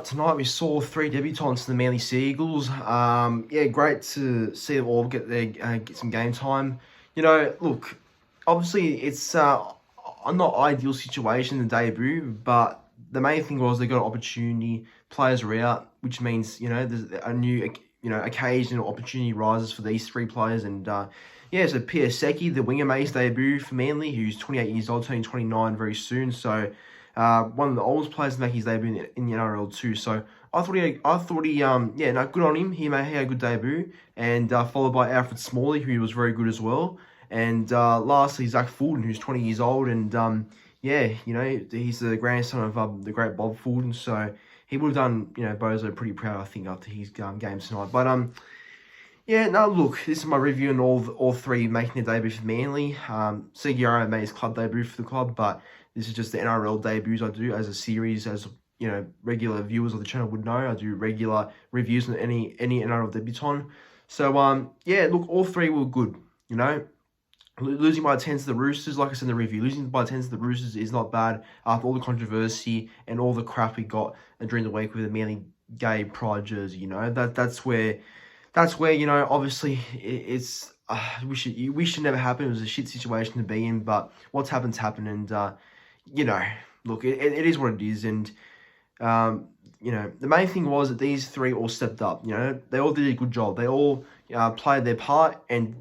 tonight we saw 3 debutants in the Manly Sea Eagles. Yeah, great to see them all get some game time. Look, obviously it's a not ideal situation in the debut, but the main thing was they got an opportunity. Players are out, which means there's a new occasion or opportunity rises for these 3 players. And yeah, so Pio Seci, the winger, makes debut for Manly, who's 28 years old, turning 29 very soon. So. One of the oldest players to make his debut in the NRL too. So I thought he, yeah, no, good on him. He had a good debut, and followed by Alfred Smalley, who was very good as well. And lastly, Zac Fulton, who's 20 years old, and yeah, he's the grandson of the great Bob Fulton. So he would have done, Bozo pretty proud, I think, after his game tonight. But yeah, no, look, this is my review on all 3 making their debut for Manly. Seguiaro made his club debut for the club, but this is just the NRL debuts I do as a series. As regular viewers of the channel would know, I do regular reviews on any NRL debutant. So yeah, look, all 3 were good. Losing by 10 to the Roosters, like I said in the review, losing by 10 to the Roosters is not bad after all the controversy and all the crap we got during the week with the Manly Gay Pride jersey. That's where obviously it's we should never happen. It was a shit situation to be in, but what's happened's happened, and look, it is what it is. And the main thing was that these 3 all stepped up. They all did a good job. They all played their part, and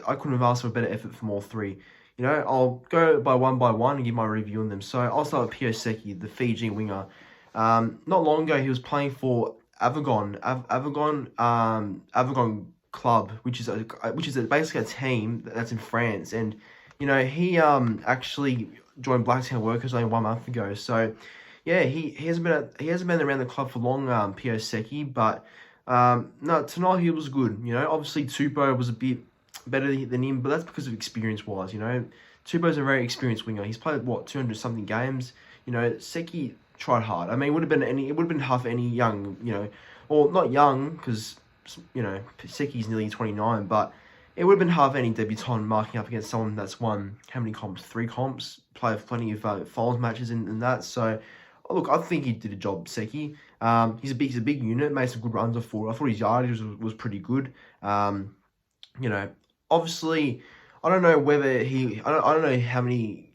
I couldn't have asked for a better effort from all 3. I'll go by one and give my review on them. So I'll start with Pio Seci, the Fiji winger. Not long ago, he was playing for Avignon Club, which is basically a team that's in France, and he actually joined Blacktown Workers only 1 month ago. So yeah, he hasn't been around the club for long, Pio Seci, but no, tonight he was good. Obviously Tupou was a bit better than him, but that's because of experience wise. Tupou's a very experienced winger. He's played 200 something games. Seci tried hard. I mean, it would have been half any young, or not young, because Seci's nearly 29, but it would have been half any debutant marking up against someone that's won how many comps? 3 comps, played plenty of finals matches in that. So look, I think he did a job, Seci. He's a big unit, made some good runs forward. I thought his yardage was pretty good. Obviously, I don't know whether I don't know how many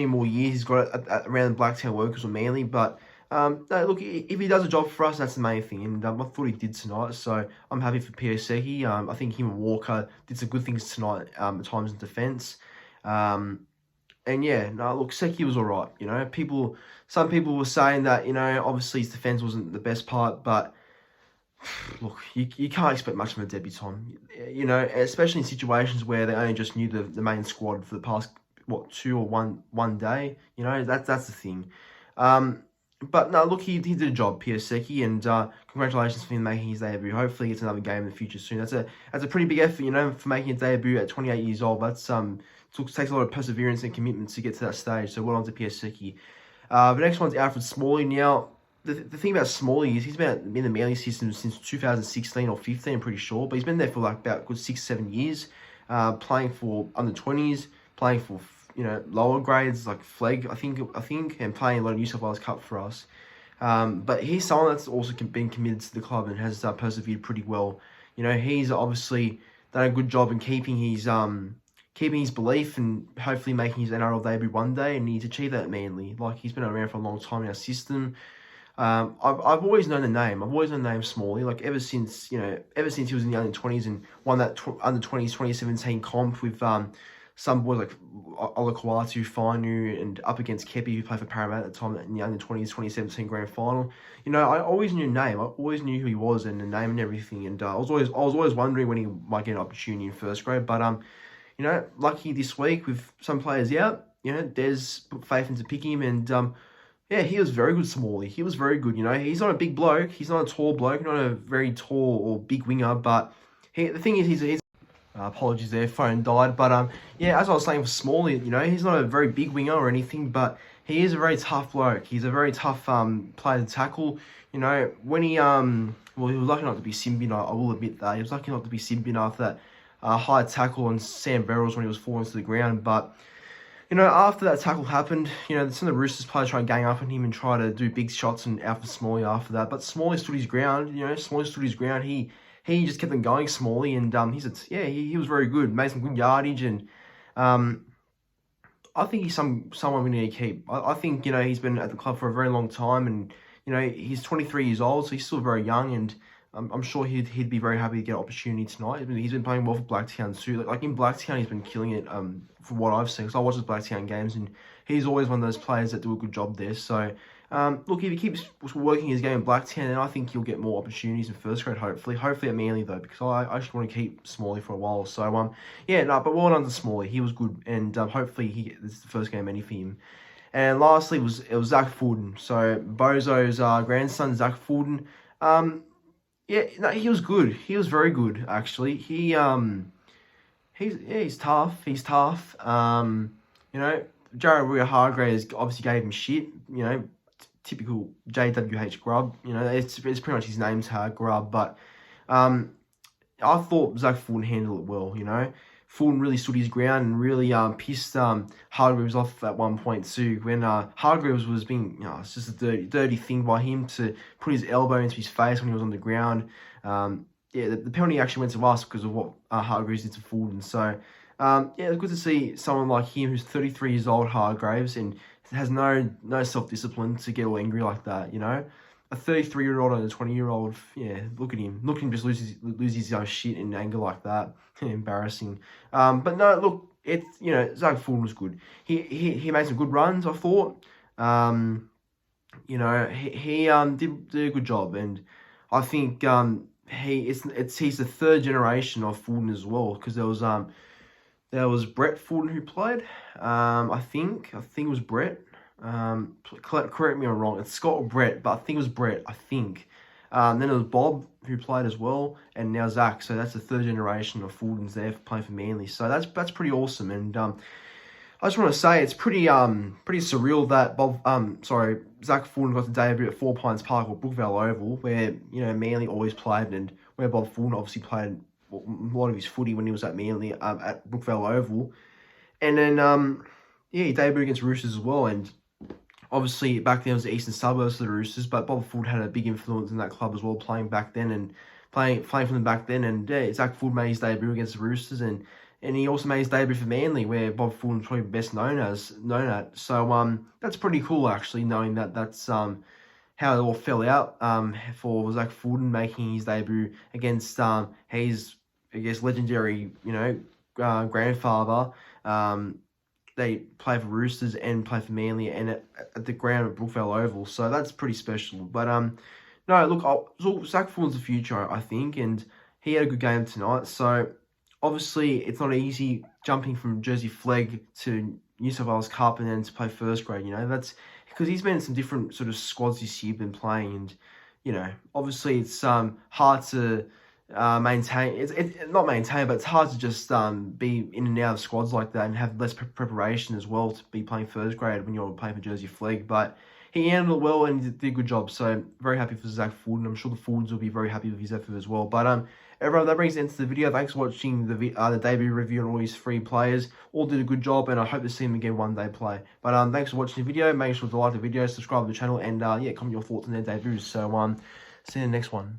more years he's got around Blacktown Workers or Manly, but no, look, if he does a job for us, that's the main thing, and I thought he did tonight, so I'm happy for Pio Seci. I think him and Walker did some good things tonight at times in defence. And yeah, no, look, Seci was all right. Some people were saying that, obviously his defence wasn't the best part, but look, you can't expect much from a debutant, especially in situations where they only just knew the main squad for the past, 2 or one day. That's the thing. But no, look, he did a job, Pio Seci, and congratulations for him making his debut. Hopefully, he gets another game in the future soon. That's a pretty big effort, for making a debut at 28 years old. That's takes a lot of perseverance and commitment to get to that stage. So well done to Pio Seci. The next one's Alfred Smalley. Now, the thing about Smalley is he's been in the Manly system since 2016 or 15, I'm pretty sure, but he's been there for like about good 6-7 years, playing for under 20s, playing for lower grades like Flegg, I think, and playing a lot of New South Wales Cup for us. But he's someone that's also been committed to the club and has persevered pretty well. He's obviously done a good job in keeping his belief and hopefully making his NRL debut one day, and he's achieved that at Manly. Like, he's been around for a long time in our system. I've always known the name. I've always known the name Smalley. Like, ever since he was in the under 20s and won that under 20s 2017 comp with some boys like Olakwatu, Fainu, and up against Kepi, who played for Parramatta at the time in the under 20s 2017 grand final. I always knew the name. I always knew who he was and the name and everything. And I was always wondering when he might get an opportunity in first grade. But lucky this week with some players out. Des put faith into pick him, and yeah, he was very good, Smalley. He was very good. He's not a big bloke. He's not a tall bloke. Not a very tall or big winger. But the thing is, he's apologies there, phone died. But yeah, as I was saying for Smalley, he's not a very big winger or anything, but he is a very tough bloke. He's a very tough player to tackle. When he well, he was lucky not to be Simbin. I will admit that he was lucky not to be Simbin after that high tackle on Sam Verrills when he was falling to the ground. But After that tackle happened, some of the Roosters players tried to gang up on him and try to do big shots and Alfred Smalley after that. But Smalley stood his ground. Smalley stood his ground. He just kept them going, Smalley, and he was very good. Made some good yardage, and I think he's someone we need to keep. I think he's been at the club for a very long time, and he's 23 years old, so he's still very young, and I'm sure he'd be very happy to get an opportunity tonight. He's been playing well for Blacktown too. Like in Blacktown, he's been killing it. From what I've seen, because I watch his Blacktown games, and he's always one of those players that do a good job there. So, look, if he keeps working his game in Blacktown, then I think he'll get more opportunities in first grade. Hopefully at Manly though, because I actually want to keep Smalley for a while. So, but well done to Smalley. He was good, and hopefully this is the first game any for him. And lastly, it was Zac Fulton. So Bozo's grandson, Zac Fulton. He was good. He was very good actually. He's tough. He's tough. Jared Hargraves obviously gave him shit. Typical JWH grub. It's pretty much his name's Grub. But I thought Zac Fulton handled it well. Fulton really stood his ground and really pissed Hargreaves off at one point too. When Hargreaves was being, it's just a dirty thing by him to put his elbow into his face when he was on the ground. The penalty actually went to us because of what Hargreaves did to Fulton. So, it's good to see someone like him who's 33 years old, Hargreaves, and has no self-discipline to get all angry like that, A 33-year-old and a 20-year-old, look at him. Look at him just lose his own shit in anger like that. Embarrassing. But no, look, Zac Fulton was good. He made some good runs, I thought. He did a good job, and I think he's the third generation of Fulton as well, because there was Brett Fulton who played. I think it was Brett. Correct me if I'm wrong. It's Scott or Brett, but I think it was Brett. I think. Then there was Bob who played as well, and now Zach. So that's the third generation of Fultons there playing for Manly. So that's pretty awesome. And I just want to say it's pretty surreal that Zac Fulton got to debut at Four Pines Park or Brookvale Oval, where Manly always played, and where Bob Fulton obviously played a lot of his footy when he was at Manly at Brookvale Oval, and then he debuted against Roosters as well. And obviously back then it was the eastern suburbs of the Roosters, but Bob Fulton had a big influence in that club as well, playing back then and playing for them back then. And Zac Fulton made his debut against the Roosters, and he also made his debut for Manly, where Bob Fulton's probably best known at. So that's pretty cool actually, knowing that's how it all fell out for Zac Fulton making his debut against his, I guess, legendary grandfather. They play for Roosters and play for Manly, and at the ground at Brookvale Oval. So that's pretty special. But no, look, Zac Fulton's the future, I think, and he had a good game tonight. So obviously it's not easy jumping from Jersey Flegg to New South Wales Cup and then to play first grade. That's because he's been in some different sort of squads this year, been playing, and obviously it's hard to maintain. It's not maintain, but it's hard to just be in and out of squads like that and have less preparation as well to be playing first grade when you're playing for Jersey Flegg. But he handled it well and he did a good job. So very happy for Zac Fulton. I'm sure the Fultons will be very happy with his effort as well. But everyone, that brings the end to the video. Thanks for watching the debut review on all these three players. All did a good job, and I hope to see them again one day play. But thanks for watching the video. Make sure to like the video, subscribe to the channel, and comment your thoughts on their debuts. So see you in the next one.